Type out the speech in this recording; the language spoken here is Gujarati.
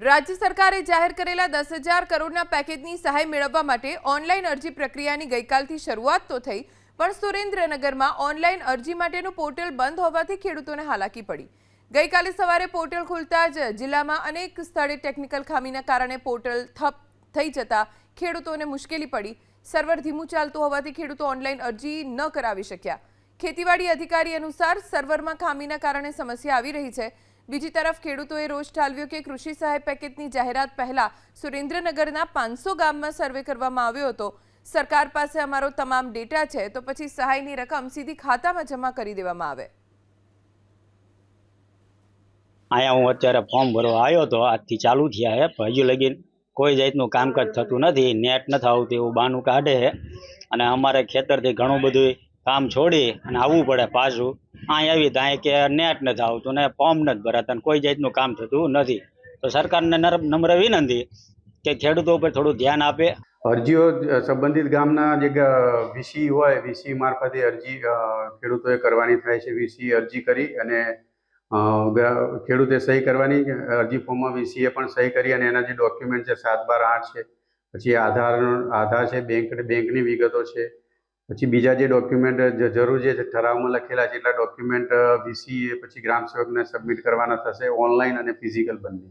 રાજ્ય સરકારે જાહેર કરેલા 10,000 કરોડના પેકેજની સહાય મેળવવા માટે ઓનલાઈન અરજી પ્રક્રિયાની ગઈકાલથી શરૂઆત તો થઈ, પણ સુરેન્દ્રનગરમાં ઓનલાઈન અરજી માટેનું પોર્ટલ બંધ હોવાથી ખેડૂતોને હાલાકી પડી. ગઈકાલે સવારે પોર્ટલ ખુલતા જ જિલ્લામાં અનેક સ્થળે ટેકનિકલ ખામીના કારણે પોર્ટલ ઠપ થઈ જતા ખેડૂતોને મુશ્કેલી પડી. સર્વર ધીમું ચાલતું હોવાથી ખેડૂતો ઓનલાઈન અરજી ન કરાવી શક્યા. ખેતીવાડી અધિકારી અનુસાર સર્વરમાં ખામીના કારણે સમસ્યા આવી રહી છે. બીજી તરફ ખેડૂતોએ રોષ ઠાલવ્યો કે કૃષિ સહાય પેકેજની જાહેરાત પહેલા સુરેન્દ્રનગરના 500 ગામમાં સર્વે કરવામાં આવ્યો હતો. સરકાર પાસે અમારો તમામ ડેટા છે, તો પછી સહાયની રકમ સીધી ખાતામાં જમા કરી દેવામાં આવે. અહીંયા હું અત્યારે ફોર્મ ભરવા આવ્યો હતો, આજથી ચાલુ થયા છે, પણ હજુ લગી કોઈ જાતનું કામકાજ થતું નથી. નેટ નથી આવતું એવું બાનું કાઢે છે અને અમારે ખેતરથી ઘણું બધું કામ છોડી અને આવવું પડે પાછું. અહીં આવી તો અહીં કે નેટ નથી આવતું ને ફોર્મ નથી ભરાતા ને કોઈ જાતનું કામ થતું નથી. તો સરકારને નમ્ર વિનંતી કે ખેડૂતો ઉપર થોડું ધ્યાન આપે. અરજીઓ સંબંધિત ગામના જે વીસી હોય, વીસી મારફતે અરજી ખેડૂતોએ કરવાની થાય છે. વીસી અરજી કરી અને ખેડૂતે સહી કરવાની. અરજી ફોર્મમાં વીસીએ પણ સહી કરી અને એના જે ડોક્યુમેન્ટ છે 7/12/8 છે, પછી આધાર છે, બેંકની વિગતો છે, પછી બીજા જે ડોક્યુમેન્ટ જરૂર છે ઠરાવમાં લખેલા છે એટલા ડોક્યુમેન્ટ વીસીએ પછી ગ્રામ સેવકને સબમિટ કરવાના થશે, ઓનલાઈન અને ફિઝિકલ બંને.